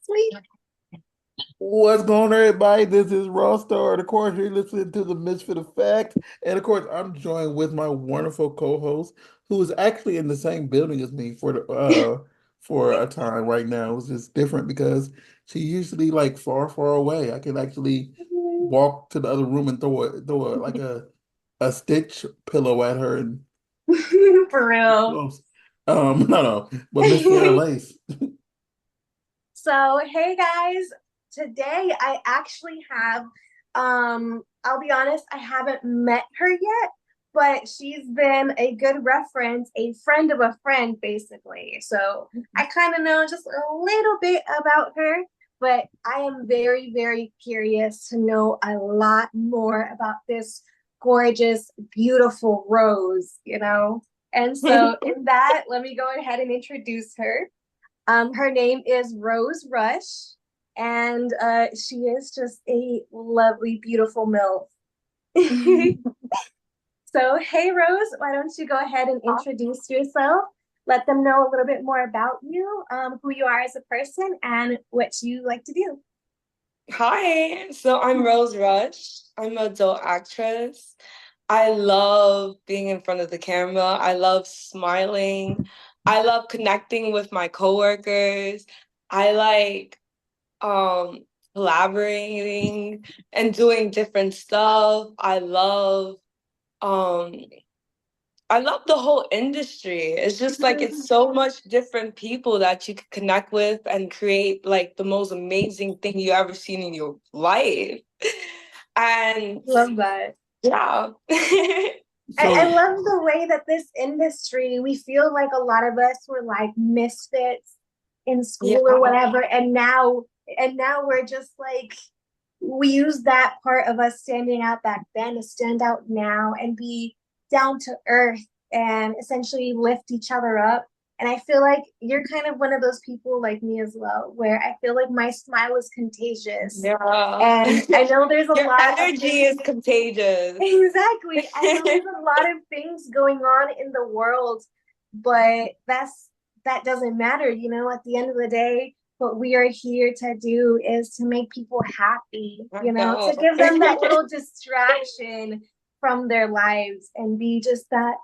Sweet. What's going on, everybody? This is Raw Star. Of course, you're listening to the Misfit Effect. And of course, I'm joined with my wonderful co-host, who is actually in the same building as me for a time right now. It's just different because she's usually like far, far away. I can actually walk to the other room and throw like a stitch pillow at her and For real. close. No, but Miss Sierra Lace. So, hey guys, today I actually have, I'll be honest, I haven't met her yet, but she's been a good reference, a friend of a friend, basically. So, I kind of know just a little bit about her, but I am very, very curious to know a lot more about this gorgeous, beautiful Rose. And so, in that, let me go ahead and introduce her. Her name is Rose Rush, and she is just a lovely, beautiful MILF. So, hey, Rose, why don't you go ahead and introduce yourself? Let them know a little bit more about you, who you are as a person, and what you like to do. Hi, so I'm Rose Rush. I'm an adult actress. I love being in front of the camera. I love smiling. I love connecting with my coworkers. I like collaborating and doing different stuff. Um I love the whole industry. It's just like it's so much different people that you can connect with and create like the most amazing thing you ever seen in your life. And Love that. yeah. I So love the way that this industry, we feel like a lot of us were like misfits in Yeah. school or whatever, and now we're just like we use that part of us standing out back then to stand out now and be down to earth and essentially lift each other up. And I feel like you're kind of one of those people like me as well, where I feel like my smile is contagious. Yeah. And I know there's a Your lot of energy things. is contagious. Exactly. I know there's a lot of things going on in the world, but that doesn't matter, at the end of the day, what we are here to do is to make people happy, I know. to give them that little distraction from their lives and be just that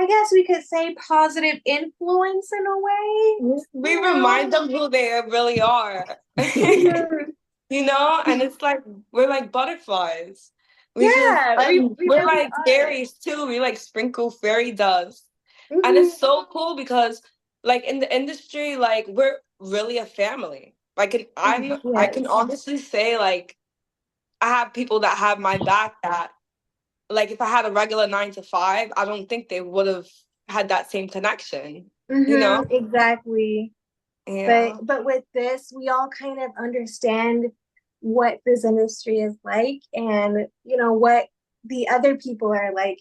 I guess we could say positive influence in a way. We remind them who they really are. Mhm. And it's like we're like butterflies. We just Yeah, and we we're really like are. fairies too. We like sprinkle fairy dust. And Mhm. it's so cool because like in the industry, like we're really a family. Like I can Yes. honestly say like I have people that have my back that like if I had a regular 9 to 5, I don't think they would have had that same connection, you know? Exactly. But Yeah. but with this, we all kind of understand what this industry is like and what the other people are like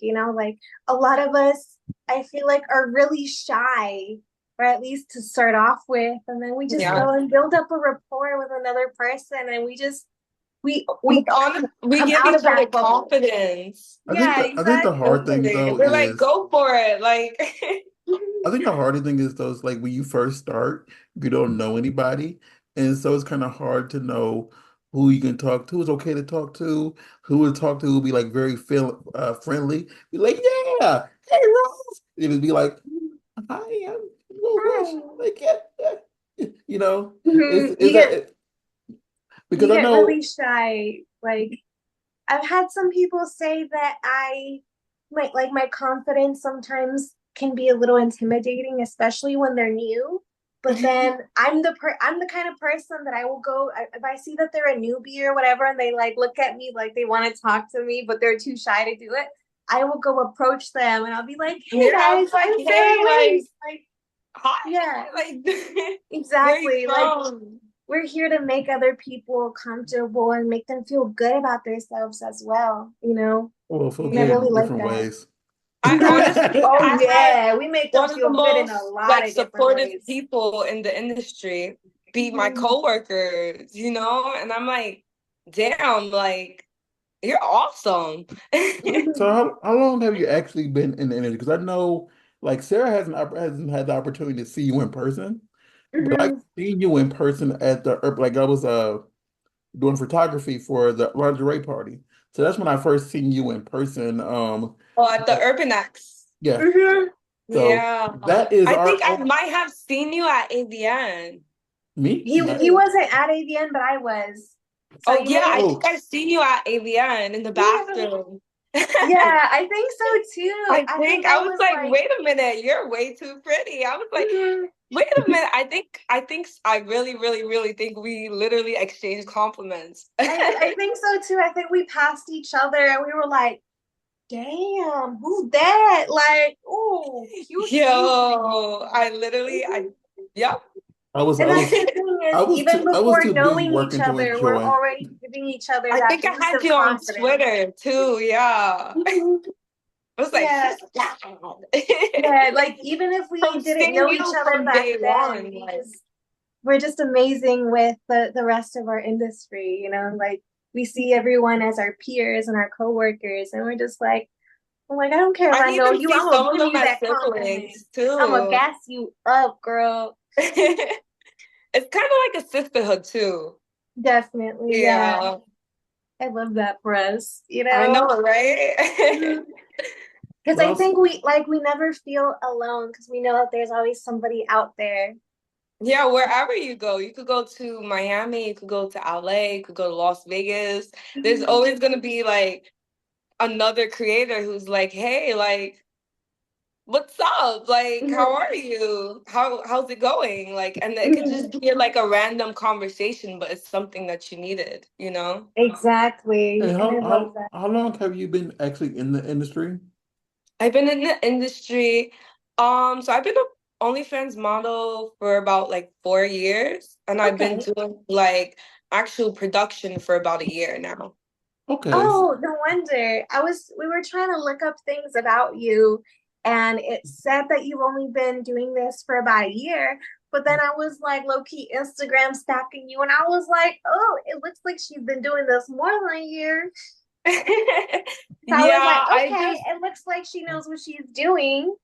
a lot of us I feel like are really shy, or at least to start off with, and then we just Yeah. go and build up a rapport with another person, and we We come give out each of other that bubble. confidence. Yeah, I think the hard exactly. thing Totally. though We're like, is go for it. Like, I think the harder thing is those like when you first start, you don't know anybody, and so it's kind of hard to know who you can talk to. It's okay to talk to, who to talk to, will be like very friendly. Be like, yeah, hey Rose, it'll be like, hi, I'm Rose Rush. Hi. Like, yeah, it's Mhm. is that because You I get know really shy. Like, I've had some people say that my confidence sometimes can be a little intimidating, especially when they're new. But then I'm the kind of person that I will go if I see that they're a newbie or whatever, and they like look at me like they want to talk to me, but they're too shy to do it. I will go approach them and I'll be like, "Hey yeah, I guys, was like, I'm hey, Sarah like, Lace." Like, hi, yeah, like, where you exactly. Like, from? we're here to make other people comfortable and make them feel good about themselves as well. well, feel And I good Yeah. really in like different that. ways. I honestly, Oh I had yeah, we make them one of the feel good in a most lot like of different supportive ways. people in the industry be my Mhm. coworkers, and I'm like, damn, like you're awesome. So Mhm. how long have you actually been in the industry? Because I know like Sarah hasn't had the opportunity to see you in person. but I Mhm. seen you in person at the like I was doing photography for the lingerie party. So that's when I first seen you in person. Oh, at the Urban X. Yeah. Mhm. So Yeah. that is I think our I might have seen you at AVN. me? He wasn't at AVN, but I was. So Oh you yeah, may I have. think Oh, I seen you at AVN in the Yeah. bathroom. Yeah, I think so too. I I think think I I was was like, like, wait a minute, you're way too pretty. I was like, mhm. wait a minute. I really, really, really think we literally exchanged compliments. I think so too. I think we passed each other and we were like, damn, who's that? Like, oh, cute, cute. Yo, yep. And I that's was the thing is, even I was before too busy knowing each working to other, we're enjoy. already giving each other I that think I boost had of you on confidence. Twitter too. Yeah. I Mhm. was like, Yeah, she's bad. yeah. Like even if we From didn't seeing know each you other from back day then, one, like, we're just amazing with the rest of our industry. Like we see everyone as our peers and our coworkers, and we're just like, I'm like, I don't care if I I know even you. see I'm gonna some of give them you as that compliment. siblings I'm gonna too. gas you up, girl. It's kind of like a sisterhood too. Definitely, yeah. Yeah, I love that for us, I know, right? Because But I also, think we never feel alone because we know that there's always somebody out there. Yeah, wherever you go, you could go to Miami, you could go to LA, you could go to Las Vegas. There's Mhm. always gonna be like another creator who's like, hey, like, what's up? Like, how Mhm. are you? How's it going? Like, and it could Mhm. just be like a random conversation, but it's something that you needed, you know? hey, Exactly. And I love that. how long have you been actually in the industry? I've been in the industry. So I've been a OnlyFans model for about like 4 years, and I've been Okay. doing like actual production for about a year now. Okay. Oh, no wonder. We were trying to look up things about you, and it said that you've only been doing this for about a year. But then I was like low key Instagram stalking you, and I was like, oh, it looks like she's been doing this more than a year. So I was like, Yeah, I okay, just it looks like she knows what she's doing.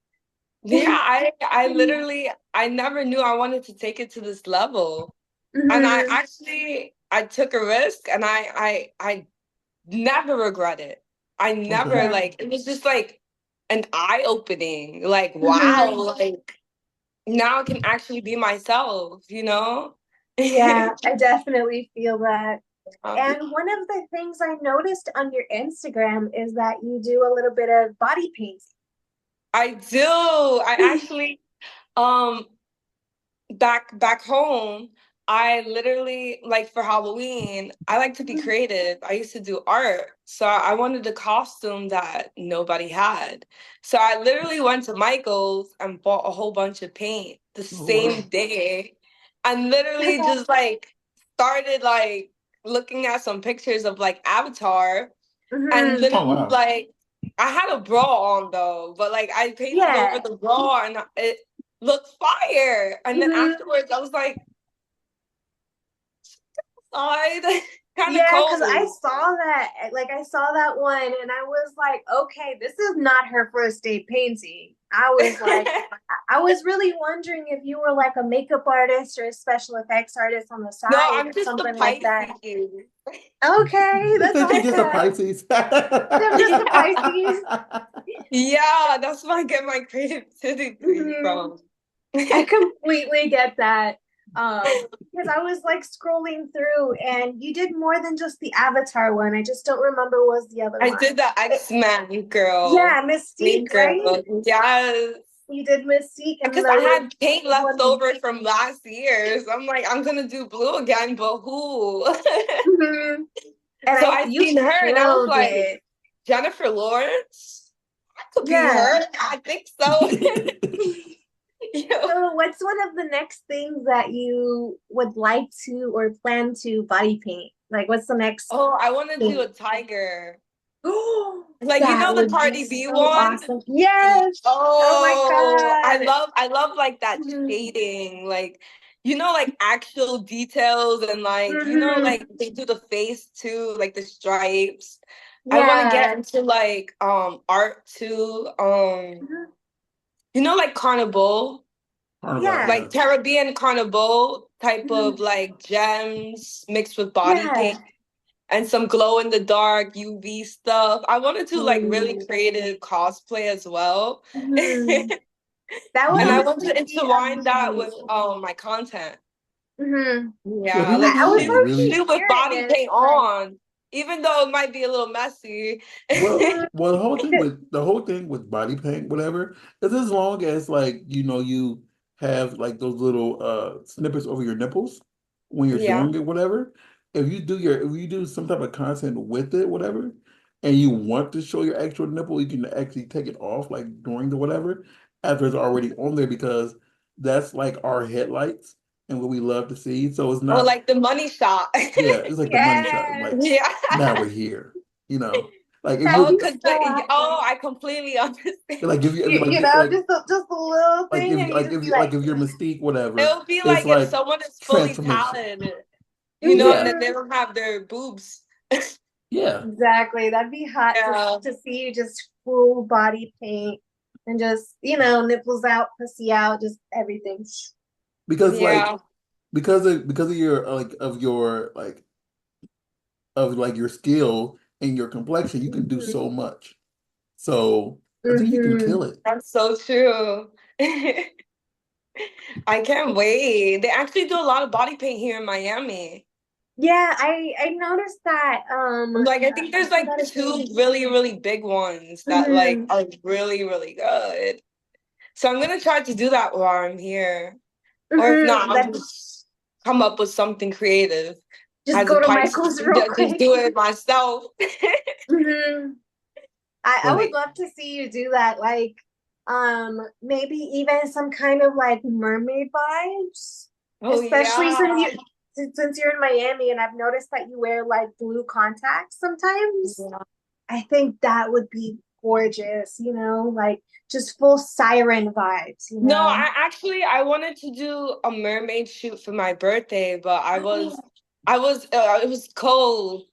yeah, I literally I never knew I wanted to take it to this level. And Mhm. I took a risk and I never regret it. I never Okay. Yeah. like it was just like an eye opening. Like, wow, Mhm. like now I can actually be myself, you know? Yeah, I definitely feel that. Um, And one of the things I noticed on your Instagram is that you do a little bit of body painting. I do. I actually um back home, I literally like for Halloween, I like to be creative. I used to do art. So I wanted a costume that nobody had. So I literally went to Michael's and bought a whole bunch of paint the Oh, same wow. day and literally just like started like looking at some pictures of like Avatar and Mhm. Oh, literally wow. like I had a bra on though, but like I painted over Yeah. the bra and it looked fire. And then Mhm. afterwards I was like, side kind of Yeah, because I cold. saw that, like I saw that one, and I was like, okay, this is not her first day painting. I was really wondering if you were like a makeup artist or a special effects artist on the No, side I'm or just a something like that. Pisces. Okay, He that's said she's just a awesome. Pisces. I'm just a Pisces. Yeah, that's where I get my creativity Mhm. from. I completely get that. Because I was like scrolling through and you did more than just the Avatar one. I just don't remember what was the other I one. did the X-Men girl. Yeah, Mystique, Mean right? girl. Yes. You did Mystique and Because the I other had paint left one. over from last year. So I'm like, I'm gonna do blue again, but who? Mhm. And So I I you seen her and I was killed like, it. Jennifer Lawrence? That could be Yeah. her. I think so. Yo. So what's one of the next things that you would like to or plan to body paint? Like what's the next Oh, I want to do thing? a tiger. Oh, Like you that know the would be Cardi B so one? awesome. Yes. Oh my Oh, God. I love like that Mhm. shading, like like actual details and like Mhm. like they do the face too, like the stripes. I want to get Yeah. into like art too. Mhm. Like Carnival. Carnival, Yeah. like yeah. Caribbean Carnival type of Mhm. like gems mixed with body Yeah. paint and some glow in the dark UV stuff. I want to do like really Mm. creative cosplay as well. Mhm. That would And I You want honestly to be intertwine that with amazing. my content. Hmm. yeah, Yeah, people like I people was shoot really actually shoot with body curious, paint like, on, even though it might be a little messy. mm, well the whole thing with body paint, whatever, is as long as like you have like those little snippets over your nipples when you're Yeah. doing it, whatever. If you do some type of content with it, whatever, and you want to show your actual nipple, you can actually take it off like during the whatever after it's already on there because that's like our headlights and what we love to see. So it's Or not like the money shot. yeah, it's like the money shot. yes, Like Yeah. now we're here, you know. Like if that'd Oh, you be so oh, awesome. I completely understand. like if you You know, just a little thing, and you just be like, if you're Mystique, whatever, It'll be it's like if like someone is fully transformation. talented, and Yeah, then they mhm. don't have their boobs. yeah. Exactly. That'd be hot Yeah. to see you just full body paint and just, nipples out, pussy out, just everything. Because like Yeah. because of your like your skill and your complexion, you can do Hmm. so much. So I think you can Hmm. kill it. That's so true. I can't wait. They actually do a lot of body paint here in Miami. Yeah, I noticed that. Like I think I there's like forgot his two name. really, really big ones that like Hmm. are really, really good. So I'm gonna try to do that while I'm here. Or if not, I'll That just come up with something creative just as a go to Pisces Michael's and real just quick. do it myself. Hmm. I would But love to see you do that, like, maybe even some kind of like mermaid vibes, Oh especially yeah. since you're in Miami and I've noticed that you wear like blue contacts sometimes. Yeah. I think that would be gorgeous, like just full siren vibes, No, I wanted to do a mermaid shoot for my birthday, but it was cold.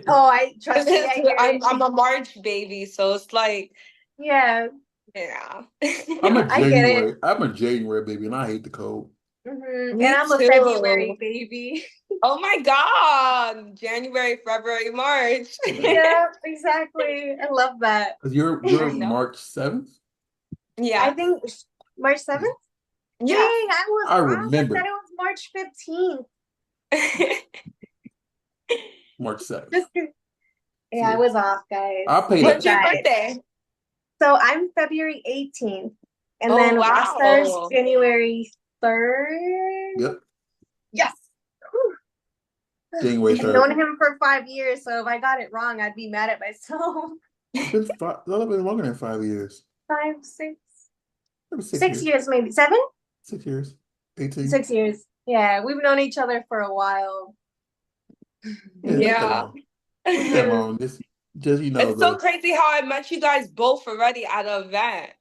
Oh, I trust me, I hear it. I'm a March baby, so it's like, Yeah, yeah. I get it. I'm a January baby, and I hate the cold. And Me I'm a February too. baby. Oh my God. January, February, March. Yeah, Yeah, exactly. I love that. 'cause I you're know. March 7th. I Yeah. think March 7th? Dang, Yeah. I was I off. I thought remember it was March 15th. March 7th. Just yeah, I See, was off, guys. I paid I When's up. your tried. birthday? So I'm February 18th, and Oh then Roster's wow. January 3rd. Yep, Yes. Whew. January I've known 3rd. him for 5 years, so if I got it wrong, I'd be mad at myself. It's been five. That'll been longer than 5 years. Five, six, Maybe 6 years. 6 years, maybe 7? 6 years. 18. 6 years. Yeah, we've known each other for a while. Yeah, it's not that Yeah. long. Not that Mhm. long. Just It's so the crazy how I met you guys both already at an event.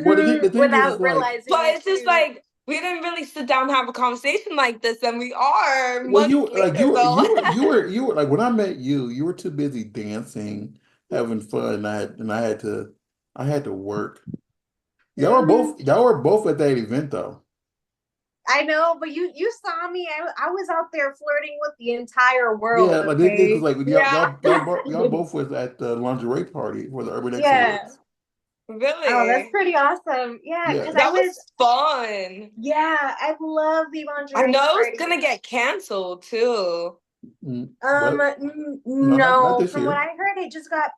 well the thing is Without like realizing But it it's just too. like we didn't really sit down and have a conversation like this, and we are well months later though. you were like when I met you, you were too busy dancing, having fun. And I had to work. Mhm. Y'all were both at that event though. I know, but you saw me. I was out there flirting with the entire Yeah, world, like this because okay? like Yeah. y'all both was at the lingerie party for the Urban X Yeah. Awards. Oh, that's Really? pretty awesome. Yeah, Yeah. because That was fun. I love the I lingerie know it's party. gonna get canceled too. What? No, not No, this from what year. I heard, it just got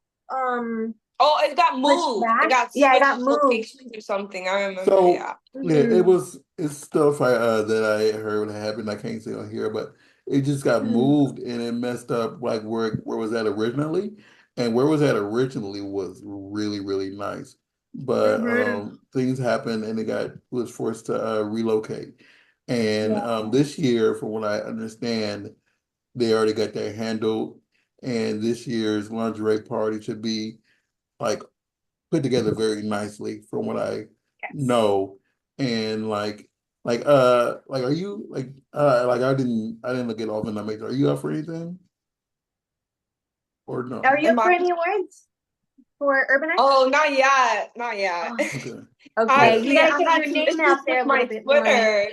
Oh, it got pushed moved. It back. got Yeah, it got switched moved. locations or something. I remember, So yeah. yeah, Mhm. it's stuff that I heard happened. I can't say on here, but it just got Mhm. moved and it messed up like where was that originally, and where was that originally was really really nice, but Mhm. things happened and it got was forced to relocate, and Yeah. this year, from what I understand, they already got that handled, and this year's lingerie party should be like put together very nicely from what I Yes. know. And like are you like I didn't look it off in the major. Are you up for anything? Or Are no? you Am up I? for any awards? for Urban X? Oh, not yet. Not yet. Oh, Okay. okay, Yeah. you Honestly, gotta I get had your some name issues out there with a little my bit more. Twitter.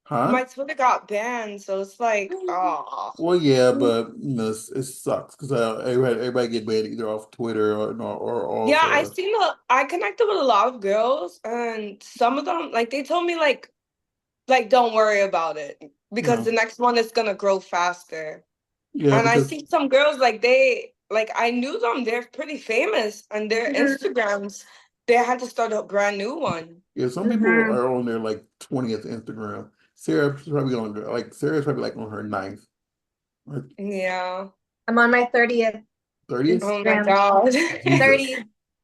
Huh? My Twitter got banned, so it's like, oh. Well, yeah, but you know, it sucks because everybody get banned either off Twitter or off. Yeah, I connected with a lot of girls, and some of them, like, they told me, like, don't worry about it You because the know, next one is gonna grow faster. yeah, And I because see some girls, like, I knew them, they're pretty famous, and their Mhm, Instagrams, they had to start a brand new one. yeah, some people mhm. are on their like 20th Instagram. Sarah's probably like on her ninth, like Yeah. I'm on my 30th 30th. Oh my Instagram. God. Jesus. 30,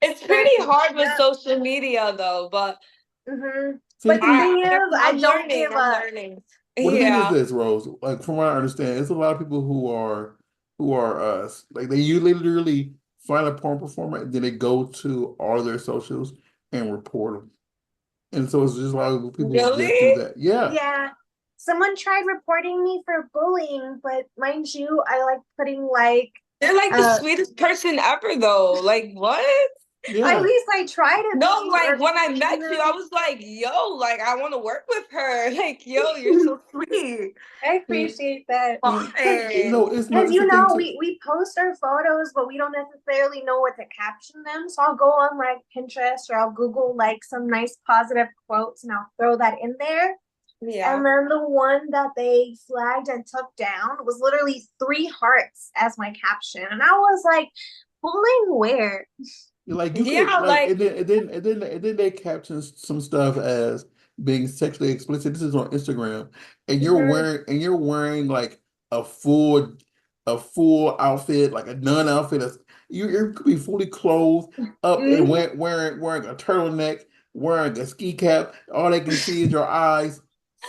It's pretty 30. hard with Yep. social media though, but See, But the thing I'm is, I I'm don't learning. give I'm up. learning. well, the thing is Yeah. this, Rose. Like from what I understand, it's a lot of people who are us. Like they usually literally find a porn performer and then they go to all their socials and report them. And so it's just a lot of people who just do Really? that. Yeah. Yeah. Someone tried reporting me for bullying, but mind you, I like putting like They're like the uh sweetest person ever though. Like what? at Yeah. least I try to No, be, like or when I you met you, I know. was like, yo, like I want to work with her. Like, yo, you're so sweet. I Mm, appreciate that. No, fine. it's not. Because It's the you thing know, too. we post our photos, but we don't necessarily know what to caption them. So I'll go on like Pinterest or I'll Google like some nice positive quotes and I'll throw that in there. Yeah. And then the one that they flagged and took down was literally 3 hearts as my caption. And I was like, bullying where? Like you could Yeah, like like and then they caption some stuff as being sexually explicit. This is on Instagram, and Mhm, you're wearing like a full outfit, like a nun outfit. You could be fully clothed up and mhm. wearing a turtleneck, wearing a ski cap. All they can see is your eyes,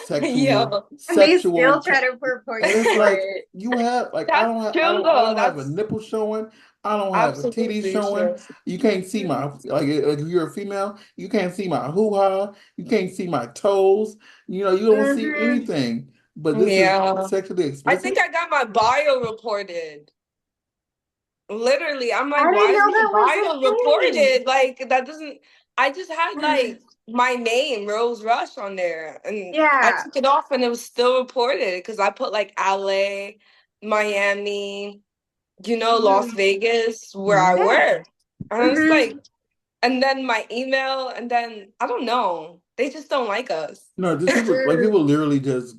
sexual, yo, And they sexual. still try to report And you it's for like it. you have like that's true I though. don't have a That's nipple showing. I don't have a titty absolutely showing. true. You can't see my like if you're a female, you can't see my hoo-ha. You can't see my toes. You don't see Mhm. anything. But this is Yeah. sexually I think explicit. I got my bio reported. Literally, I'm like, I didn't why is know my that was a bio thing. reported? Like, that doesn't, I just had like my name, Rose Rush, on there. And I Yeah. took it off and it was still reported because I put like LA, Miami, Las Mhm. Vegas, where I Mhm. Yeah. work. And it's Mhm. like, and then my email, and then I don't know. They just don't like us. No, just people like Mm. people literally just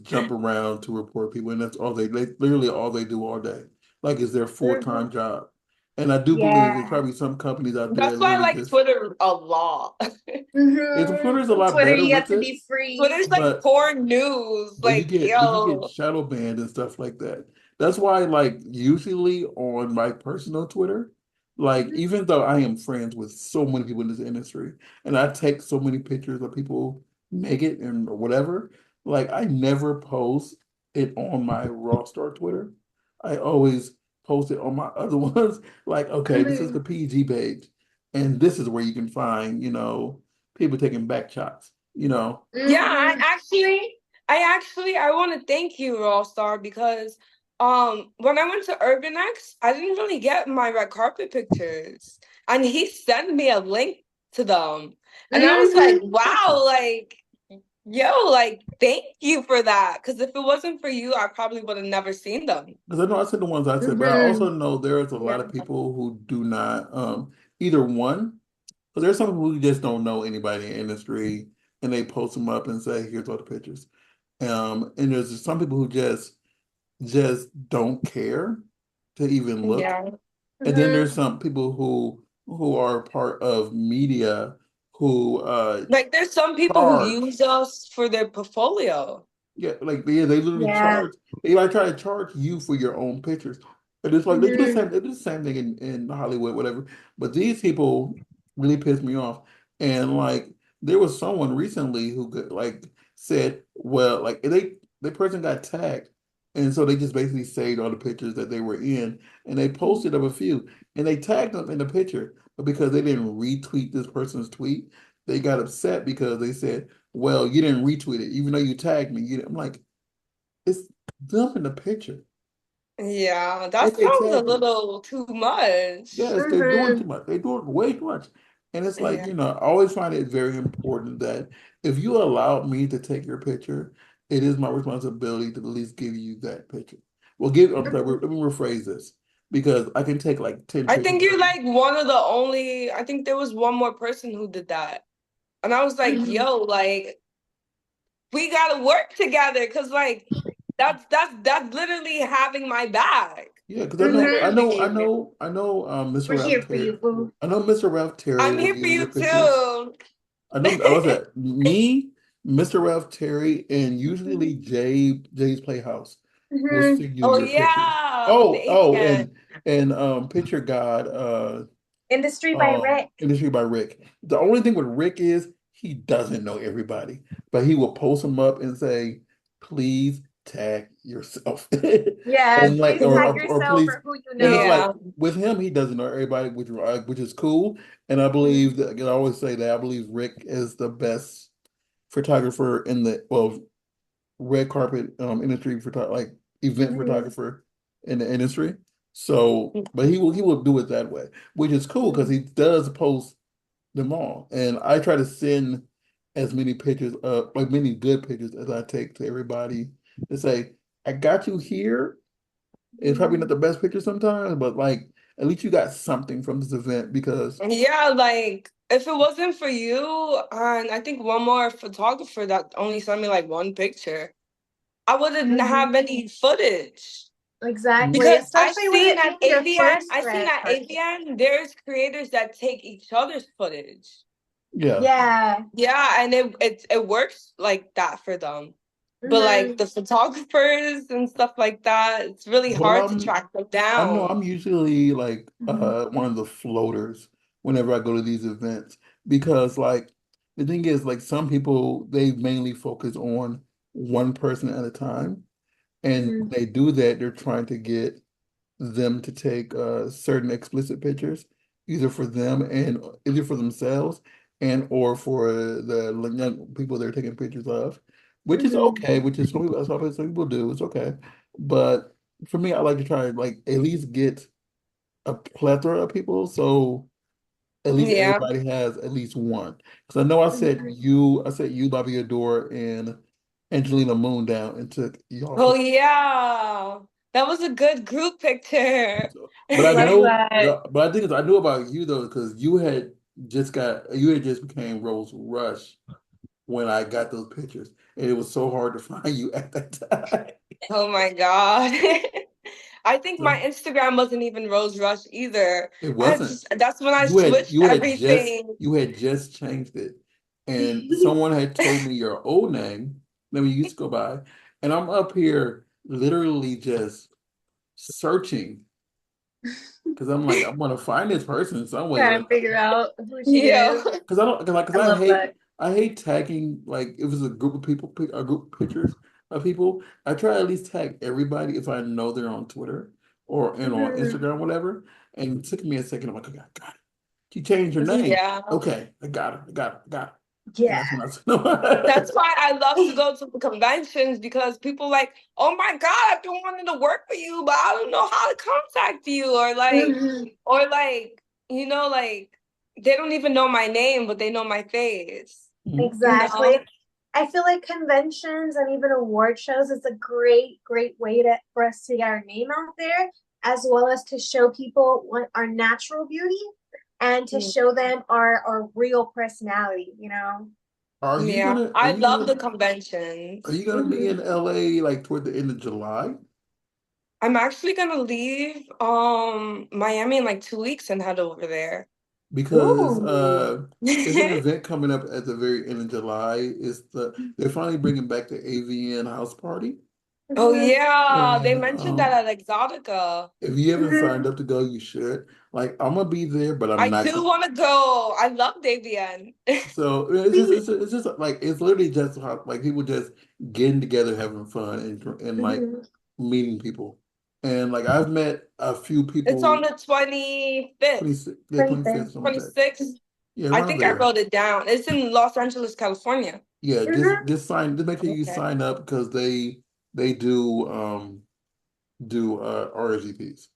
jump around to report people, and that's all they literally all they do all day. Like it's their Mhm. full-time job. And I do believe there's Yeah. probably some companies out there that That's why I literally like just Twitter a lot. Twitter's a Mhm. lot Twitter, better you have with to it, be free. Twitter's like but porn news. but Like, you get yo. shadow banned and stuff like that. That's why like usually on my personal Twitter, like Mhm. even though I am friends with so many people in this industry and I take so many pictures of people naked and whatever, like I never post it on my Raw Star Twitter. I always post it on my other ones. Like, okay, this is the Mhm. PG page, and this is where you can find, people taking back shots. Yeah, Mhm. I want to thank you, Raw Star, because when I went to Urban X, I didn't really get my red carpet pictures. And he sent me a link to them. And I was like, Mhm. wow, like, yo, like, thank you for that. Because if it wasn't for you, I probably would have never seen them. Because I know I said the ones I said, but I also Mhm. know there's a Yeah. lot of people who do not, either one, because there's some people who just don't know anybody in the industry and they post them up and say, here's all the pictures. And there's some people who just don't care to even look. Yeah. And then Mhm. there's some people who are part of media who Like, there's some people who charge. use us for their portfolio. Yeah, like they literally Yeah. charge. They like try to charge you for your own pictures, and it's like they do the Mhm. same. They do the same thing in Hollywood, whatever. But these people really piss me off. And like there was someone recently who like said, well, like the person got tagged, and so they just basically saved all the pictures that they were in, and they posted of a few, and they tagged them in the picture, but because they didn't retweet this person's tweet, they got upset because they said, well, you didn't retweet it, even though you tagged me. I'm like, it's them in the picture. Yeah, And that they sounds a tag you. little too much. Yes, they're doing Mm-hmm. too much. They're doing way too much. And it's like, Yeah. I always find it very important that if you allow me to take your picture, it is my responsibility to at least give you that picture. Well, I'm sorry, let me rephrase this because I can take like 10 I pictures think of you're you. like one of the only, I think there was one more person who did that. And I was like, Mm-hmm. yo, like, we gotta work together because like that's literally having my back Yeah, because kind Mm-hmm. of behavior. Mr. We're Ralph here for Terry. you, boo. I know Mr. Ralph Terry I'm will here for give you you your pictures. too. I know I was at me, Mr. Ralph Terry, and usually Jay's Playhouse will Mm-hmm. send you Oh your pictures. yeah, the Oh, AVN. and Picture God, Industry by Rick. Industry by Rick. The only thing with Rick is he doesn't know everybody, but he will post them up and say, "Please tag yourself," Yes, and like, please tag or yourself please. or who you And it's know. like Yeah. with him, he doesn't know everybody, which is cool. And I believe that I always say that I believe Rick is the best photographer in the red carpet industry like event Mm-hmm. photographer in the industry. So, but he will do it that way, which is cool because he does post them all, and I try to send as many pictures, like many good pictures as I take to everybody to say, I got you here. It's probably not the best picture sometimes, but like at least you got something from this event because Yeah, like if it wasn't for you and I think one more photographer that only sent me like one picture, I wouldn't have Mm-hmm. any footage. Exactly, Because especially with it being your first I've seen red at carpet. AVN, there's creators that take each other's footage. yeah. Yeah. Yeah, and it works like that for them. But Mm-hmm. like the photographers and stuff like that, it's really Well, hard to track them I know down. I'm usually like Mm-hmm. one of the floaters whenever I go to these events because like the thing is like some people they mainly focus on one person at a time, and when Mm-hmm. they do that they're trying to get them to take certain explicit pictures either for them and either for themselves and or for the young people they're taking pictures of, which is Mm-hmm. okay, which is some people do, it's okay. But for me, I like to try like at least get a plethora of people so at least Yeah. everybody has at least one. Because I know I said you, Bobby Adore, and Angelina Moon down and took y'all Oh pictures. yeah. That was a good group picture. So, but I I love know, that. but I think I knew about you though because you had just became Rose Rush when I got those pictures, and it was so hard to find you at that time. Oh my God. I think my So Instagram wasn't even Rose Rush either. it wasn't. That's when I switched everything. You had just changed it, and someone had told me your old name that we used to go by, and I'm up here literally just searching because I'm like I'm gonna find this person some way. Trying Like to figure out who she Yeah. is. because I don't because I love that. I hate tagging like if it's a group of people a group of pictures of people. I try to at least tag everybody if I know they're on Twitter or and on Mm-hmm. Instagram, whatever. And it took me a second. I'm like, okay, I got it. You changed your name. Yeah. Okay, I got it. I got it. I got it. And Yeah. that's when I said, no. That's why I love to go to the conventions because people like, oh my God, I've been wanting to work with you, but I don't know how to contact you. Mm-hmm. Or like, like they don't even know my name, but they know my face. Mhm. You Exactly. know? I feel like conventions and even award shows is a great, great way for us to get our name out there, as well as to show people what our natural beauty and to Mm, show them our real personality, you know? yeah. I love the conventions. are you gonna be Mm-hmm. in LA like toward the end of July? I'm actually gonna leave Miami in like 2 weeks and head over there. Because Ooh. there's an event coming up at the very end of July. They're finally bringing back the AVN house party. Oh Mm-hmm. yeah, they And mentioned that at Exotica. if you haven't Mm-hmm. signed up to go, you should. Like I'm gonna be there, but I'm I not. do want to go. I love Davian. So it's just like it's literally just how, like people just getting together, having fun, and like Mm-hmm. meeting people. And like I've met a few It's on people, the 25th, 26, yeah, 25th. 25th, something like that. 26th. Yeah, I around think I there. wrote it down. It's in Los Angeles, California. Yeah, Mm-hmm. just make sure you Okay. sign up because they do do RSVPs.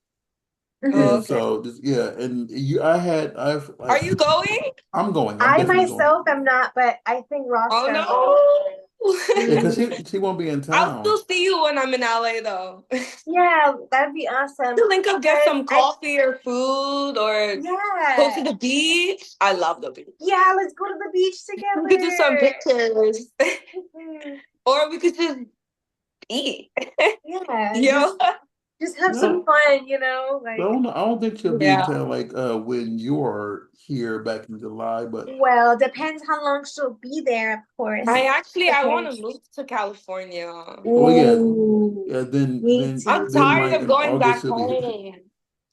Oh, And Mhm. okay. so this, yeah, and I've Are like you going? I'm going. I'm I definitely going. myself am not, but I think Ross Oh gonna go. no. Yeah, because Mhm. she won't be in I'll still town. see you when I'm in LA though. Yeah, that'd be To awesome. link up, get Because some I, coffee or food, or go to yeah, the beach. I love the beach. yeah, let's go to the beach We could do some together. pictures, Mhm. or we could just eat. Yeah, Yo, just have some No, fun, you know, like. I don't think she'll be in yeah. town like when you're here back in July, but Well, depends how long she'll be there, of course. I want to Depends. move to California. well, yeah, Ooh, yeah. me I'm Then too. tired like of in going August back she'll be here. home.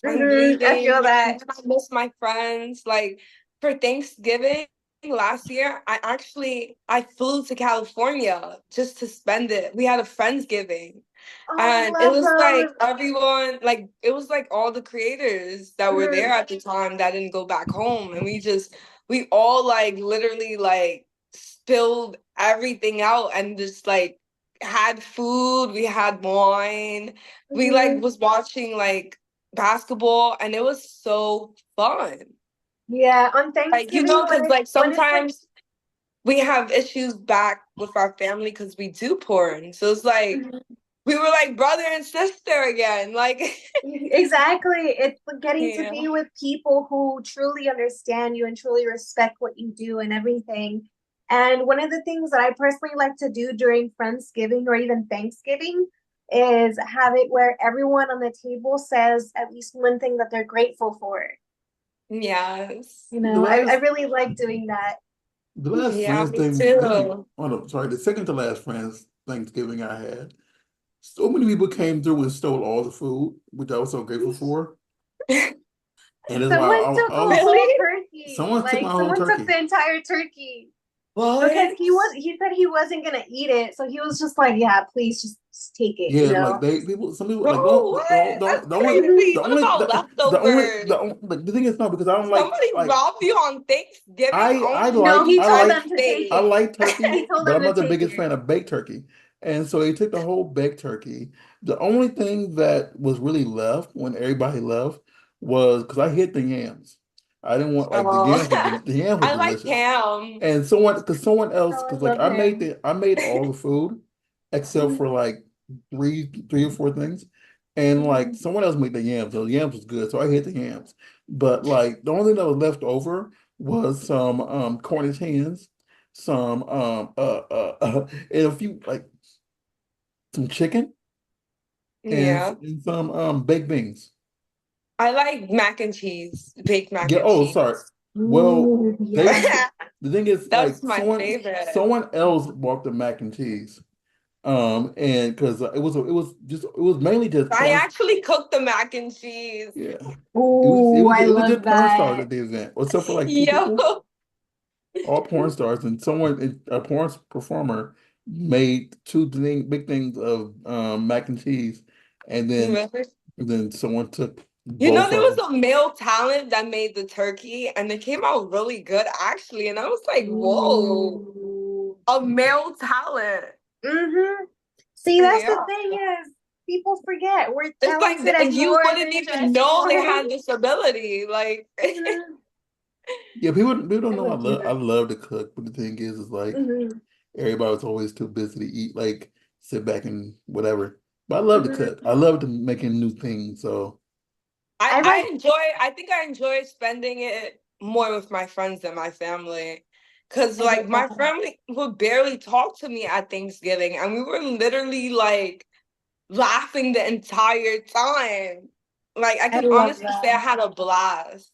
I'm I leaving, feel that. and I miss my friends. Like for Thanksgiving last year, I flew to California just to spend it. We had a Friendsgiving. Oh, I And it love was like those. everyone, like it was like all the creators that were there Mhm. at the time that didn't go back home. And we all like literally like spilled everything out and just like had food, we had wine, we like Mhm. was watching like basketball, and it was so fun. Yeah, on Like, Thanksgiving because like when it's like sometimes we have issues back with our family because we do porn. So it's like Mhm. we were like brother and sister again. Like, Exactly. It's like getting to yeah. be with people who truly understand you and truly respect what you do and everything. And one of the things that I personally like to do during Friendsgiving or even Thanksgiving is have it where everyone on the table says at least one thing that they're grateful for. Yes. You The know, I last really like doing that. the last Yeah, Friends me thing, too. oh no, sorry, the second to last Friends Thanksgiving I had, so many people came through and stole all the food, which I was so grateful for. And that's why Someone took I a was whole Really? turkey. someone took my Like whole someone took turkey. the entire turkey because What? he said he wasn't gonna eat it. So he was just like, yeah, please just take it, you Yeah, like know? some people like Bro, what? That's crazy. What about leftovers? the thing is no because I don't Somebody like robbed you on Thanksgiving? Oh No, he told my them to take I it. days. like turkey, He told but them I'm to not the take biggest it. fan of baked turkey. And so he took the whole baked turkey. The only thing that was really left when everybody left was because I hid the yams. I didn't want like Oh, the yams were I like delicious. ham. And someone else Oh, I because like love him. I made all the food except for like three or four things. And like Mhm. someone else made the yams. So the yams was good. So I hid the yams. But like the only thing that was left over was some Cornish hens, some and a few like some chicken Yeah. and some baked beans. I like mac and cheese, baked mac Yeah, and oh sorry. cheese. Well, Ooh, they yeah. the thing is That's like my favorite. someone else bought the mac and cheese. And because it was mainly just I corn. actually cooked the mac and cheese. Yeah, Ooh, I it was love just porn stars that. at the event, except for like two people, Yo. all porn stars, and a porn performer made big things of mac and cheese, and then someone took You know, both there of was them. a male talent that made the turkey, and it came out really good, actually. And I was like, whoa, Ooh. a male talent. Mm-hmm. See, that's the Yeah. thing is people forget we're It's like talented at you more wouldn't than even just know they porn. had this ability. Like, Mhm. Yeah, people don't I know would do I that. love to cook, but the thing is like Hmm. everybody was always too busy to eat, like sit back and whatever. But I love to cook. I Hmm. love to making new things. So I like. I think I enjoy spending it more with my friends than my family. Cause I like get my that. family would barely talk to me at Thanksgiving, and we were literally like laughing the entire time. Like I I can love honestly say I that. had a blast.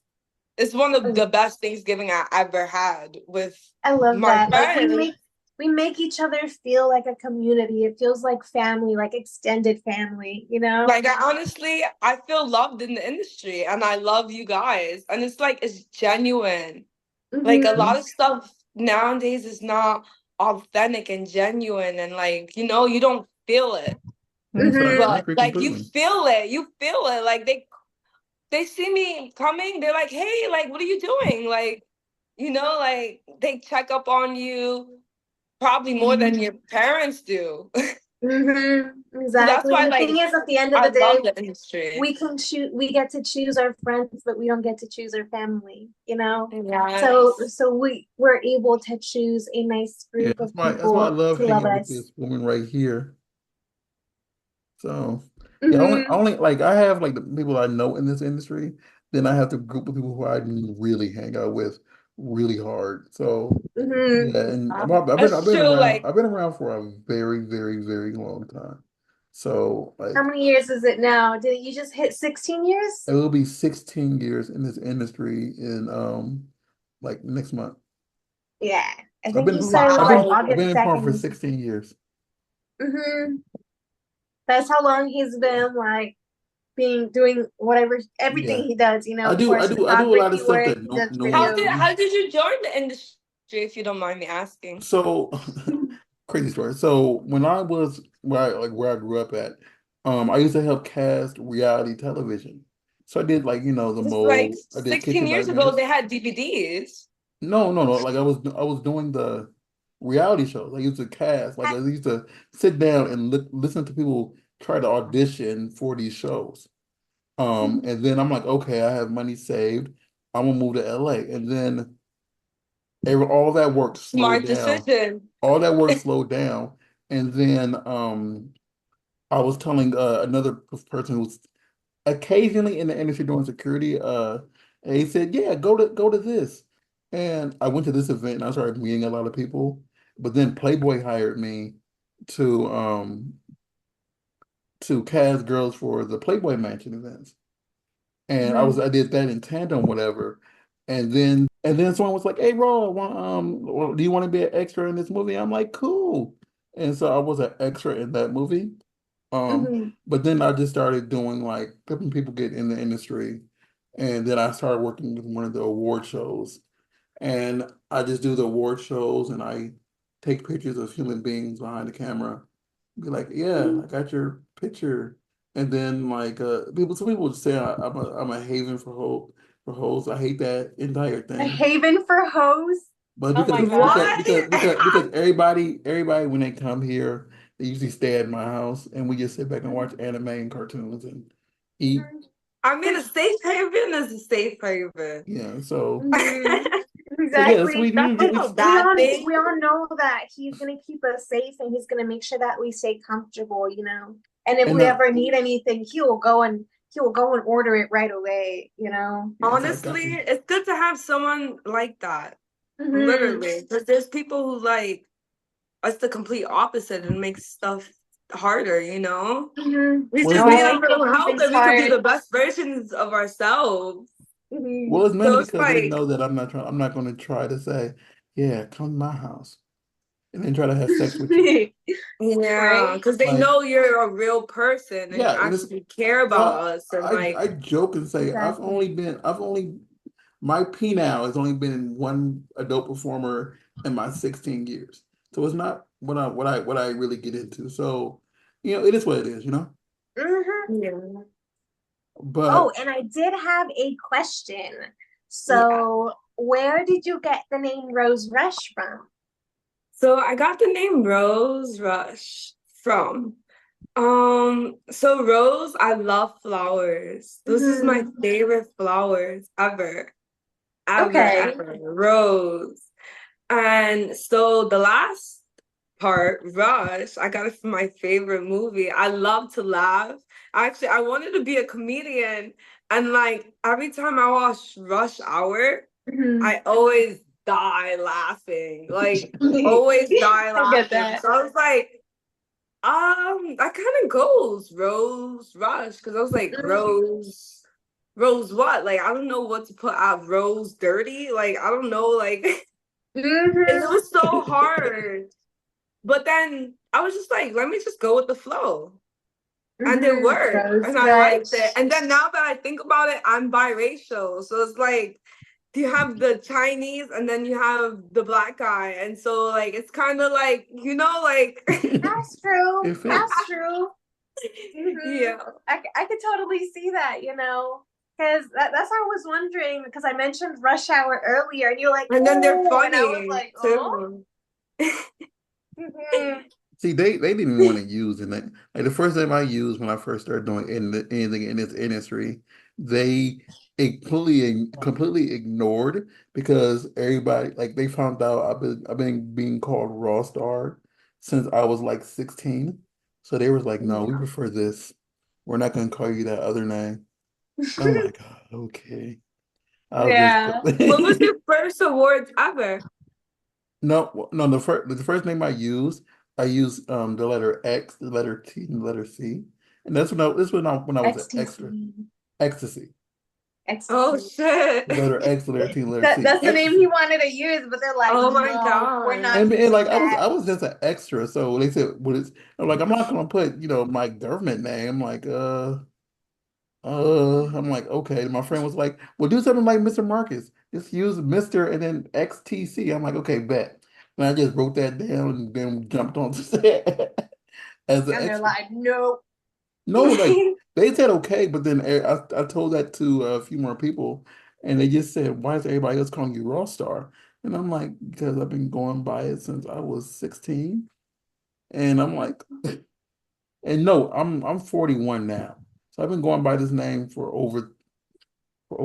It's one of the best Thanksgiving I ever had with I love my that. Like friends. we make each other feel like a community. It feels like family, like extended family, you know? Like I feel loved in the industry, and I love you guys. And it's like it's genuine. Like a Hmm. lot of stuff nowadays is not authentic and genuine, and like, you don't feel it. Hmm. I But agree like you completely. feel it. You feel it. Like they see me coming, they're like, hey, like, what are you doing? Like, like they check up on you probably more than your parents do. That's Exactly. why, And the like, thing is, at the end of I the day, love the industry. we get to choose our friends, but we don't get to choose our family, you know? So Yes. so we're able to choose a nice Yeah, group of that's why I people love to love hanging with us. this woman right here. So yeah, Hmm. only like I have like the people I know in this industry, then I have the group of people who I really hang out with really hard. So Hmm. yeah, and It's true. Like, I've been around for a very, very, very long time. So How like many years is it now? Did you just hit 16 years? it will be 16 years in this industry in like next month. Yeah. I think you started like I've been August in porn for 2nd. 16 years. Hmm. That's how long he's been like being doing whatever everything Yeah. he does, of course, I do a lot of photography stuff work, that he does no one videos. sees. how did you join the industry, if you don't mind me asking? So crazy story. So when I was where I grew up at, I used to help cast reality television. So I did like, The It's like Mole, I did 16 Kitchen years ago, Nightmares. they had DVDs. No. Like I was doing the reality shows. I used to cast, like I used to sit down and listen to people try to audition for these shows. And then I'm like, okay, I have money saved. I'm gonna move to LA. And then all that work slowed Smart down. decision. All that work slowed down. And then I was telling another person who's occasionally in the industry doing security, and he said, "Yeah, go to this." And I went to this event and I started meeting a lot of people. But then Playboy hired me to um to cast girls for the Playboy Mansion events. And Mhm. I did that in tandem, whatever. And then someone was like, "Hey, Ro, well, do you want to be an extra in this movie?" I'm like, "Cool." And so I was an extra in that movie. Mhm. But then I just started doing like helping people get in the industry, and then I started working with one of the award shows, and I just do the award shows, and I take pictures of human beings behind the camera, be like, "Yeah, I got your picture," and then like some people would say I'm a haven for hoes. I hate that entire A thing. haven for hoes. But Oh my God. because everybody when they come here, they usually stay at my house and we just sit back and watch anime and cartoons and eat. I mean, a safe haven is a safe haven. Yeah, so Mhm. yeah, so Exactly. That's not a We bad all thing. we all know that he's gonna keep us safe and he's gonna make sure that we stay comfortable. And if and we ever need anything, he will go and order it right away. yeah, so I got Honestly, you. it's good to have someone like that. Hmm. Literally. Because there's people who like us the complete opposite and makes stuff harder, you know? Hmm. We Well, just it's Oh, need I a mainly make little help things that we could be hard. the best versions of ourselves. Hmm. well, it's mainly So it's because they like, know that I'm not going to try to say, yeah, come to my house and then try to have sex with you. yeah, Right? because they Like, know you're a real person and you yeah, and it's actually care about well, us. And like, I joke and say Exactly. I've only my penile has only been in one adult performer in my 16 years. So it's not what I really get into. So, it is what it is. Hmm. yeah. Oh, But and I did have a question. Yeah. So, where did you get the name Rose Rush from? So I got the name Rose Rush from so Rose, I love flowers. This is my Hmm. favorite flowers ever, Okay. ever. Rose. And so the last part, Rush, I got it from my favorite movie. I love to laugh. Actually, I wanted to be a comedian, and like every time I watch Rush Hour, Hmm. I always die laughing. Like always die I get laughing. that. So I was like, that kind of goes Rose Rush because I was like Rose what? Like I don't know what to put out. Rose dirty? Like I don't know. Like it Hmm. was so hard. But then I was just like, let me just go with the flow. And it Hmm. worked. Rose And I liked it. Rush. And then now that I think about it, I'm biracial. So it's like you have the Chinese and then you have the black guy. And so like it's kind of like, like That's true. it That's fits. true. Hmm. yeah. I could totally see that. Because that's why I was wondering, because I mentioned Rush Hour earlier, and you're like, And then they're oh, and I was funny like, oh. too. Hmm. See, they didn't even want to use it. Like the first name I used when I first started doing anything in this industry, they completely ignored because everybody like they found out I've been being called Raw Star since I was like 16. So they was like, no, we prefer this. We're not gonna call you that other name. I'm like, "Oh, okay. I'll just Yeah. What was your first awards ever? no, the first name I used the letter X, the letter T, and the letter C. And that's when I was an extra. XTC. Ecstasy. Oh XTC. shit. The letter X, the letter T, and the letter That, C. that's the name he Ecstasy. wanted to use, but they're like, Oh my no, we're not God. And like using I was that. I was just an extra. So they said what is I'm like, I'm not gonna put, my government name. Like, I'm like, okay. My friend was like, well, do something like Mr. Marcus. Just use Mr. and then XTC. I'm like, okay, bet. And I just wrote that down and then jumped on to say as an And they're extra. like, nope. No, like they said okay, but then I told that to a few more people, and they just said, "Why is everybody else calling you Raw Star?" And I'm like, "Because I've been going by it since I was 16." And I'm like, and no, I'm 41 now, so I've been going by this name for over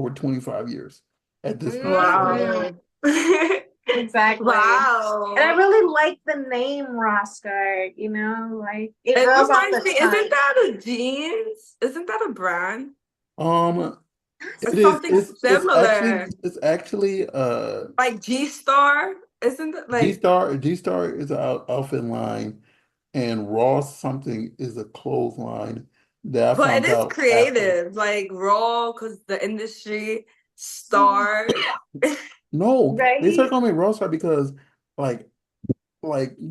25 years at this point. So Mhm. Wow. Exactly. And I Wow. really like the name roster, like it It rolls off reminds the me, isn't tongue. that a jeans? Isn't that a brand? um, it It's is something it's similar. actually Like G Star. Isn't it like, G Star is an outfit line. And Ross something is a clothesline that I but it found is out after. creative, like raw, because the industry star. No, they started Right? calling me Ross because like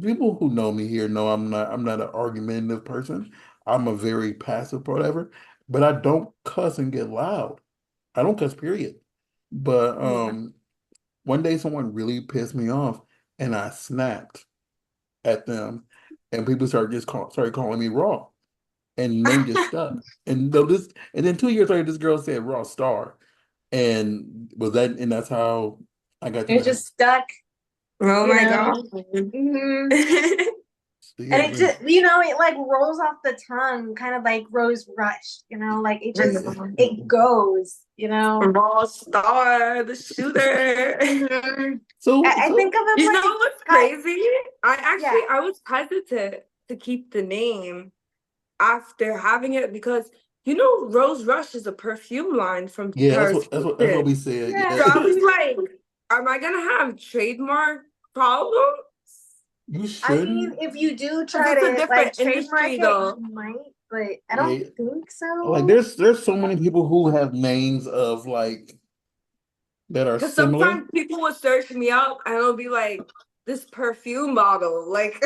people who know me here know I'm not an argumentative person. I'm a very passive whatever, but I don't cuss and get loud. I don't cuss, period. But Yeah. one day someone really pissed me off and I snapped at them and people started calling me raw. And the name just stuck. And then 2 years later, this girl said Raw Star, and that's how I got the It name. just stuck, Oh you my God. know. hmm So And yeah, it just, it like rolls off the tongue, kind of like Rose Rush, like it goes. Raw star, the shooter. Mhm. so I think so of him You like know what's how, crazy? I was hesitant to keep the name after having it because Rose Rush is a perfume line from yeah, that's Paris what Hilton. we said. yeah. So Yeah, I was like, am I gonna have trademark problems? you I mean, shouldn't. if you do Because try it's a to like different trademark industry it, you though. might, but I don't Yeah, think like so. there's so many people who have names of like that are Because similar. sometimes people will search me up and it'll be like this perfume bottle. Like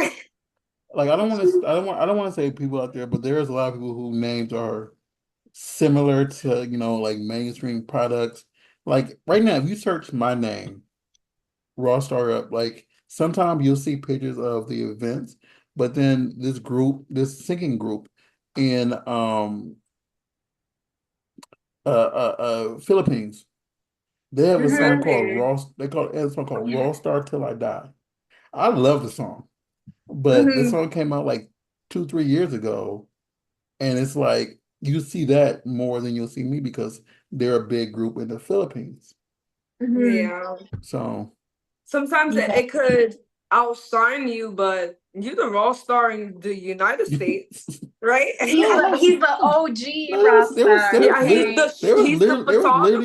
Like I don't want to say people out there, but there's a lot of people whose names are similar to like mainstream products. Like right now, if you search my name Raw Star up. Like sometimes you'll see pictures of the events, but then this singing group in Philippines, they have a song hmm called really. They have a song called Raw Star Till I Die. I love the song, but the hmm song came out like 2, 3 years ago, and it's like you see that more than you'll see me because they're a big group in the Philippines. hmm Yeah. So Sometimes it could outshine you, but you're the raw star in the United States, right? He's the no, he's the OG no, rock there star. was Yeah, literally Okay. there was literally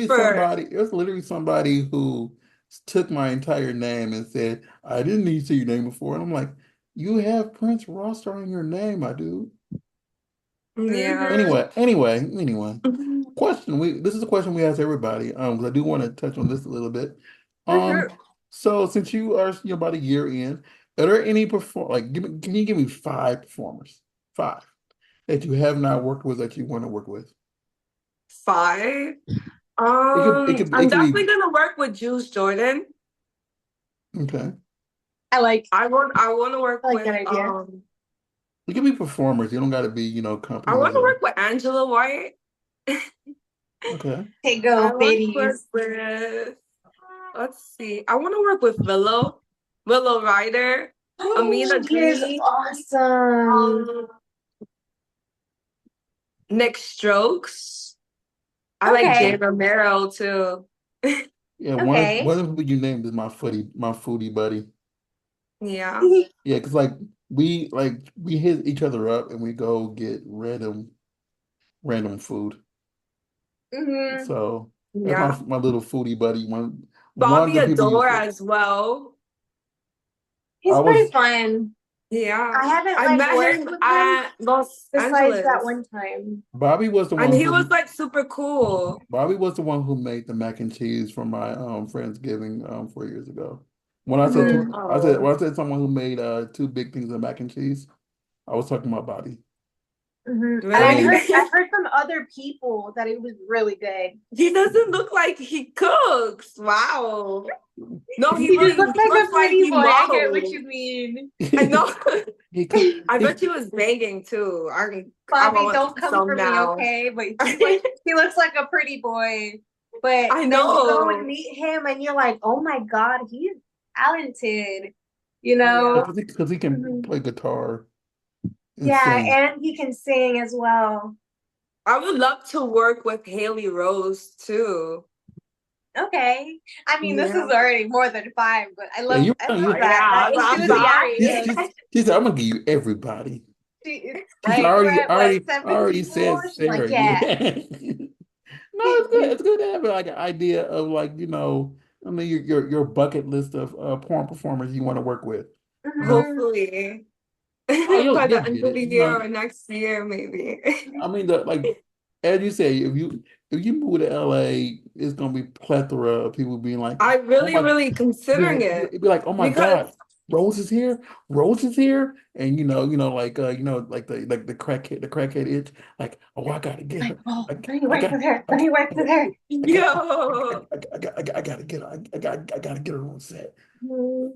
photographer. somebody who took my entire name and said, I didn't need to see your name before. And I'm like, you have Prince Rosstar in your name, I do. Yeah. hmm Anyway. Question. This is a question we ask everybody. 'Cause I do want to touch on this a little bit. For sure. So since you're about a year in, are there any can you give me 5 performers? Five that you have not worked with that you want to work with? Five. It I'm could definitely be gonna work with Jules Jordan. okay. I like I want to I work like that with idea. It can be performers. You don't got to be, I want companies to or work with Angela White. okay. Hey, I go, want to work ladies. with, let's see. I want to work with Willow Ryder. Amina She is Green, awesome. Nick Strokes. I like Jay Okay, Romero too. Yeah, okay. one of the people you named is my foodie buddy. Yeah. Yeah, because we hit each other up and we go get random food. Hmm. So that's Yeah. my little foodie buddy. One of Bobby the people you Adore said. as well. I He's pretty was fun. Yeah. I haven't I like met worked him with him at Los besides that Angeles one time. Bobby was the and one he was who like super cool. Bobby was the one who made the mac and cheese for my Friendsgiving 4 years ago. Hmm. When I said someone who made two big things of mac and cheese, I was talking about Bobby. Hmm. And And I've Really? then heard I've heard from other people that it was really good. He doesn't look like he cooks. Wow. No, He just looks he like a looks like pretty he boy. I get what modeled. you mean. I know. he cooked I bet he you was banging too. I Bobby, want don't come some for me, now. okay? But he looks like a pretty boy. But I then you go and know. meet him and you're like, oh my God, he's talented, you Yeah. know? because he can Mhm. play guitar and Yeah, sing. and he can sing as well. I would love to work with Haley Rose too. Okay. I mean, this Yeah. is already more than five, but Yeah, I you love Oh, that. yeah, That she I'm said sorry. enthusiastic. she said I'm gonna give you everybody. It's She's like we're at what, I seven already people? said She's like, Sarah, yeah. yeah. No, it's good. It's good to have like an idea of I mean your bucket list of porn performers you want to work with. You know? Mhm. Hopefully. Oh, By you'll the end get of it. the year or next year, maybe. I mean the like as you say, if you move to LA, it's gonna be plethora of people being like, I'm oh really, my, really considering it it'd be like, oh my because God, Rose is here, Rose is here, and like the crackhead itch, like, oh, I gotta get Like, her, oh, let me I work got, with her. I Let got, me work I with got, her. yo, I gotta get her, I gotta get her on set. Mhm.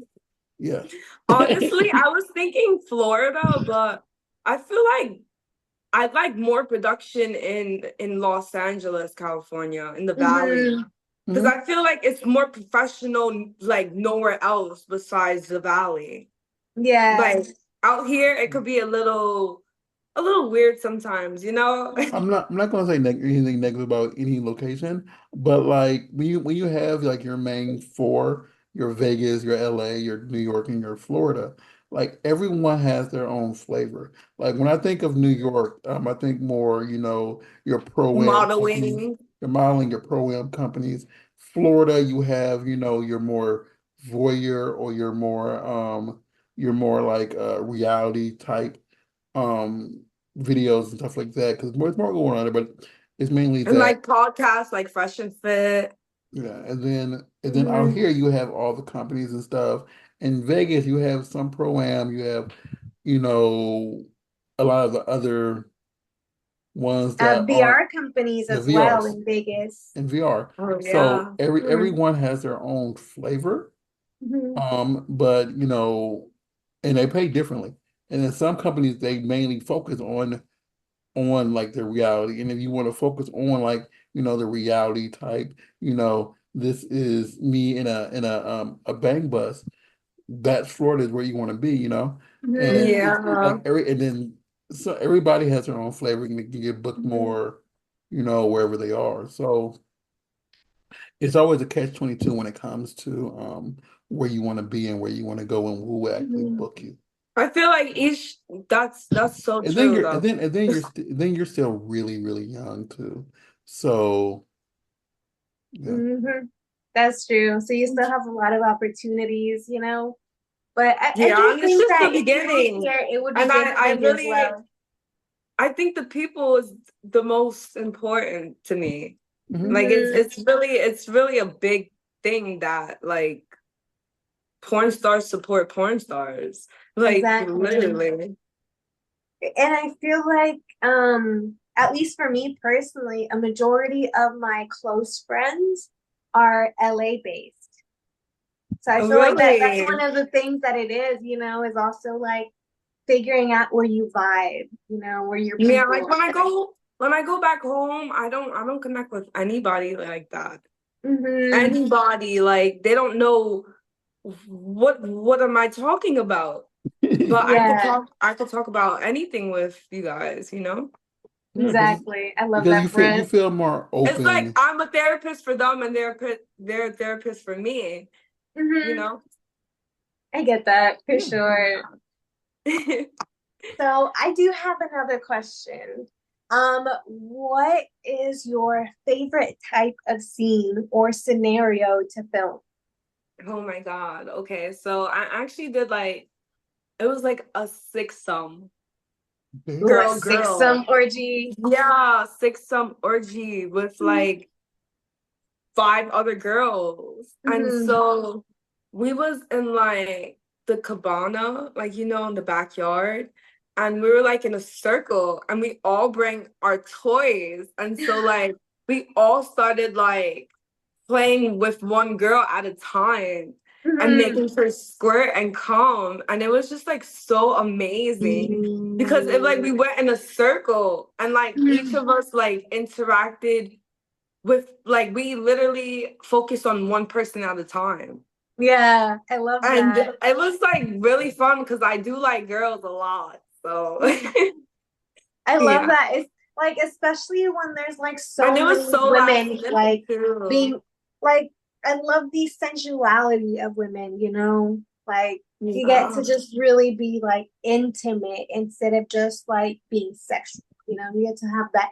Yeah. honestly, I was thinking Florida, but I feel like I'd like more production in Los Angeles, California, in the Valley. Mhm. Because Mhm. I feel like it's more professional, like nowhere else besides the Valley. Yeah. Like out here, it could be a little weird sometimes, you know? I'm not gonna say anything negative about any location, but like when you have like your main four, your Vegas, your LA, your New York, and your Florida, like everyone has their own flavor. Like when I think of New York, I think more, your pro-am companies, Modeling. your modeling, your pro-am companies. Florida, you have, your more voyeur or your more like reality type. Um, Videos and stuff like that because there's more going on there, but it's mainly And that. like podcasts like Fresh and Fit. Yeah, and then out Mhm. here you have all the companies and stuff. In Vegas, you have some pro-am, you have, you know, a lot of the other ones that aren't VR companies the as well VRs in Vegas. and VR. Oh So yeah. Mhm. everyone has their own flavor. Mhm. But and they pay differently. And then some companies they mainly focus on like the reality. And if you want to focus on like, the reality type, this is me in a bang bus, that's Florida is where you want to be. And Mhm. Yeah. and then so everybody has their own flavor and they can get booked Mhm. more, wherever they are. So it's always a catch-22 when it comes to where you want to be and where you want to go and who will actually Mhm. book you. I feel like each that's so And then true you're though. and then you're still really, really young too. So yeah. Mhm. That's true. So you still have a lot of opportunities. But I Yeah, do and it's think just the that if you moved beginning. here, it would be And good for I you as really well. I think the people is the most important to me. Mhm. Like Hmm. it's really a big thing that like porn stars support porn stars. Like Exactly. literally. And I feel like, at least for me personally, a majority of my close friends are LA based. So I feel like that's Really. one of the things that is also like figuring out where you vibe, where your Yeah, people like are. when I go back home, I don't connect with anybody like that. Hmm. Anybody like they don't know what am I talking about? But Yeah, I could talk about anything with you guys, you know? Yeah, exactly. I love because that for you us. feel more It's like open. I'm a therapist for them and they're a therapist for me, you Hmm. know? I get that for Yeah. sure. So I do have another question. What is your favorite type of scene or scenario to film? Oh my God. Okay. So I actually did like it was like a six-some Ooh, a girl sixsome girl. orgy. Yeah, six-some orgy with like five other girls. And Hmm. so we was in like the cabana, like in the backyard. And we were like in a circle and we all bring our toys. And so like we all started like playing with one girl at a time and Hmm. making her squirt and come. And it was just like so amazing because it like we went in a circle and like each of us like interacted with like we literally focused on one person at a time. Yeah, I love And that. it was like really fun because I do like girls a lot. So I love yeah. that. It's like, especially when there's like And so it was many so last women, minute like too. being like, I love the sensuality of women, you know? Like, you get Yeah. to just really be like intimate instead of just like being sexual, you know? You get to have that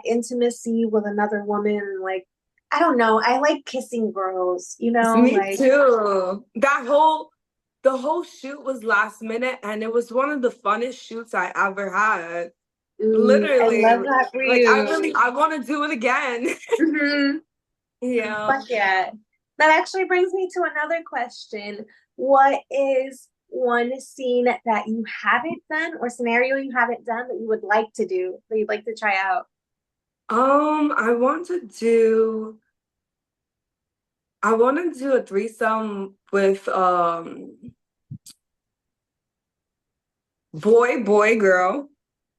intimacy with another woman. Like, I don't know. I like kissing girls, you know? Me Like, too. The whole shoot was last minute and it was one of the funnest shoots I ever had. ooh, I Literally. love that for Like you. I want to do it again. Hmm. Yeah. Fuck yeah. That actually brings me to another question. What is one scene that you haven't done or scenario you haven't done that you would like to do, that you'd like to try out? I want to do a threesome with boy, girl.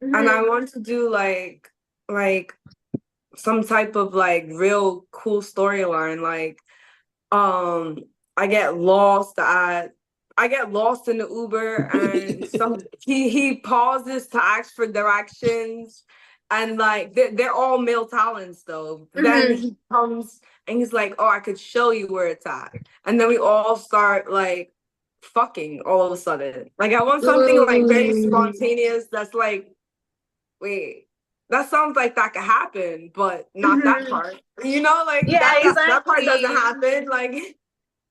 And I Hmm. want to do like some type of like real cool storyline. Like um I get lost at I get lost in the Uber and he pauses to ask for directions and like they're all male talents though. Then Hmm. he comes and he's like, "Oh, I could show you where it's at." And then we all start like fucking all of a sudden. Like I want something like very Ooh. spontaneous that's like, wait, that sounds like that could happen, but not that Hmm. part. You know, like Yeah, that part doesn't exactly. happen. Like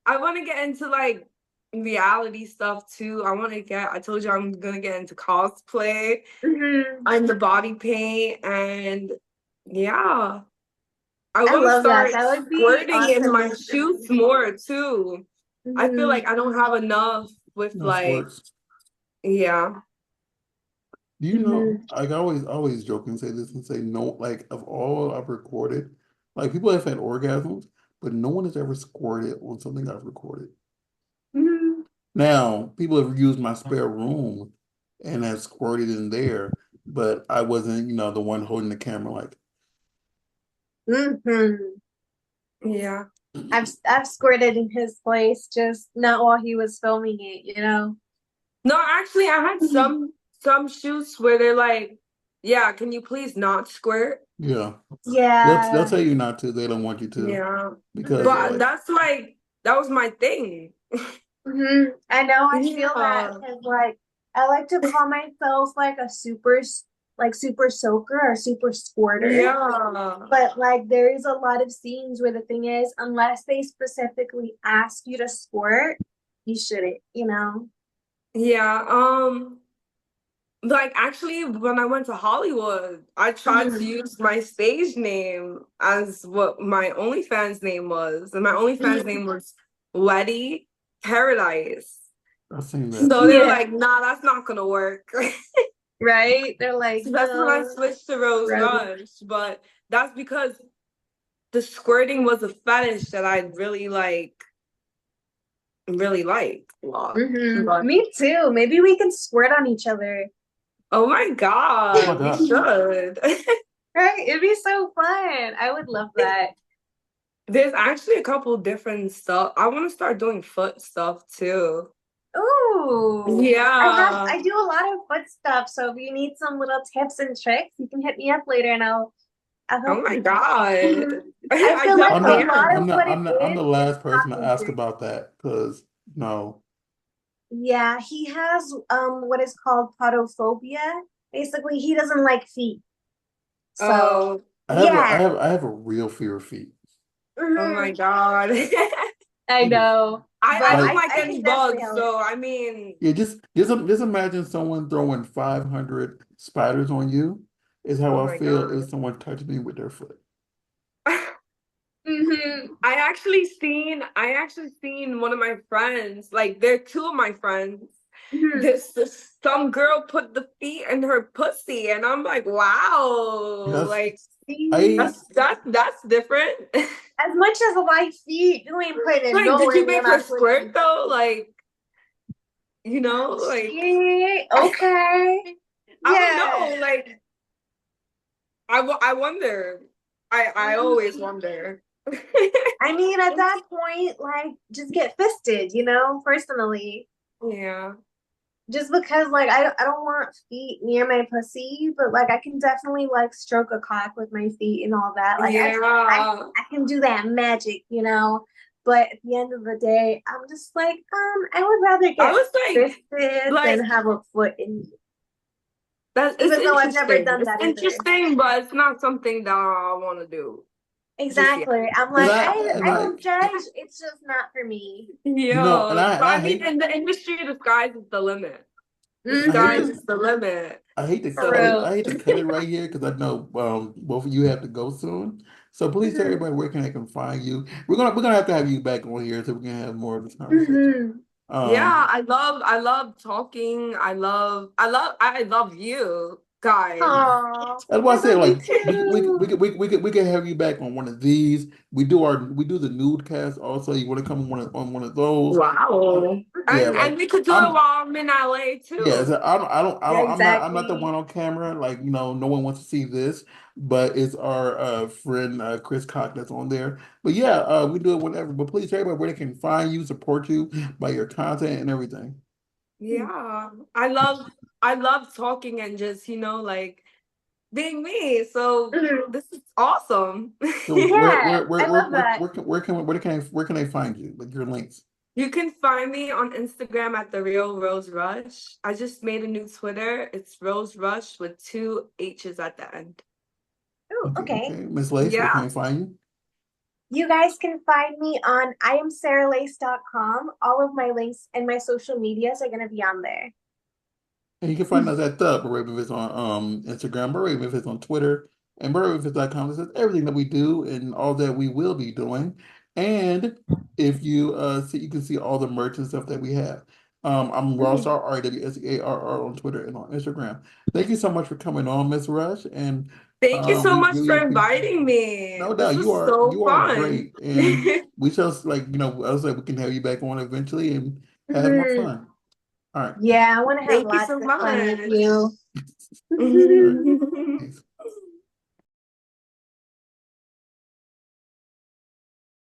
I want to get into like reality stuff too. I told you I'm gonna get into cosplay Hmm. and the body paint and yeah. I I want to love that. start That would be squirting in awesome my to shoots see. more too. I feel Hmm. like I don't have enough with No like, squirts. yeah. Do you know, Hmm. like I always joke and say this and say no, like of all I've recorded, like people have had orgasms, but no one has ever squirted on something I've recorded. Hmm. Now, people have used my spare room and have squirted in there, but I wasn't, the one holding the camera like, Hmm. Yeah. I've squirted in his place, just not while he was filming it, you know? No, actually, I had some shoots where they're like, "Yeah, can you please not squirt?" yeah. They'll Yeah. tell you not to. They don't want you to Yeah, because they're Hmm. but like, that's like that was my thing. Hmm. I know, I feel that Yeah, because like I like to call myself like a super soaker or super squirter. yeah, But like there is a lot of scenes where the thing is, unless they specifically ask you to squirt, you shouldn't, you know? yeah. Like actually, when I went to Hollywood, I tried to Mhm. use my stage name as what my OnlyFans name was, and my OnlyFans Mhm. name was Letty Paradise. I've seen that. So they're Yeah, like, "Nah, that's not gonna work." right? They're like, So that's when I no, switched to Rose gross. Rush, but that's because the squirting was a fetish that I really like a lot. But Me too. Maybe we can squirt on each other, oh my Oh my God, we God. should. right? It'd be so fun. I would love that. There's actually a couple different stuff. I want to start doing foot stuff too. Ooh. Yeah. I do a lot of foot stuff, so if you need some little tips and tricks, you can hit me up later and I'll Oh help my you. God. Mhm. I I feel like I'm a definitely not, lot am. of what it I'm the is last person to ask carpentry. about that because no. Yeah, he has what is called podophobia. Basically, he doesn't like feet. So, Oh, yeah. I have a real fear of feet. oh my Mhm. God. I I do. know, but I don't Like, like I any can definitely bugs, help. so I mean, yeah, just imagine someone throwing 500 spiders on you is oh how I my feel if God. someone touched me with their foot. Hmm. I actually seen one of my friends, like they're two of my friends. Hmm. Some girl put the feet in her pussy, and I'm like, wow, Yes, like I See, that's different. as much as I like feet, you ain't putting it Like, did nowhere you near make my her squirt pussy. though? Like, like Shit. Okay. I don't Yeah. know. Like, I wonder. I always Mhm. wonder. I mean, at that point, like, just get fisted, personally. Yeah. Just because, like, I don't want feet near my pussy, but like, I can definitely like stroke a cock with my feet and all that. Like, Yeah. I can do that magic. But at the end of the day, I'm just like, I would rather I get was fisted than like have a foot in me, that it's even though I've never interesting. done It's that either. interesting, but it's not something that I want to do just yet. Exactly. I'm and like, I don't like judge. It's just not for me. and Yeah. But I I mean, hate in the industry, the sky's is the limit. The I hate sky's Hmm. to is the limit. I hate to For cut it. So, I real. hate to cut it right here because I know both of you have to go soon. So please tell Hmm. everybody where can they can find you. We're gonna have you back on here so we can have more of this conversation. Hmm. yeah, Um, I love talking. I love you guys. Aw, that's why I I said love you like too. we could have you back on one of these. We do the nude cast also. You want to come on one of those? Wow. Yeah, And like we could do it I'm. while I'm in LA Yeah, too. so Yeah, I'm not the exactly. one on camera. Like, no one wants to see this, but it's our friend Chris Cock that's on there. But yeah, we do it whenever. But please tell everybody where they can find you, support you by your content and everything. Yeah. I love talking and just, like being me. So Mhm. this is awesome. So Yeah, I love that. where can they find you? Like your links. You can find me on Instagram at The Real Rose Rush. I just made a new Twitter. It's Rose Rush with two H's at the end. Ooh, Okay. okay. Miss Lace, where can Yeah. they find you? You guys can find me on iamsarahLace.com. All of my links and my social medias are going to be on there. And you can find us at the Barabbas if it's on Instagram, Barabbas if it's on Twitter, and BarabbasIfits.com. This is everything that we do and all that we will be doing. And if you see, you can see all the merch and stuff that we have. I'm Mhm. Rawstar, RWSARR on Twitter and on Instagram. Thank you so much for coming on, Miss Rush, and Thank you so we much really for appreciate inviting you. me. No This doubt, was so you are fun. great, and we shall I was like we can have you back on eventually and have more Mhm. fun. All right. Yeah, I want to have Thank you lots so of fun with much. you. All right.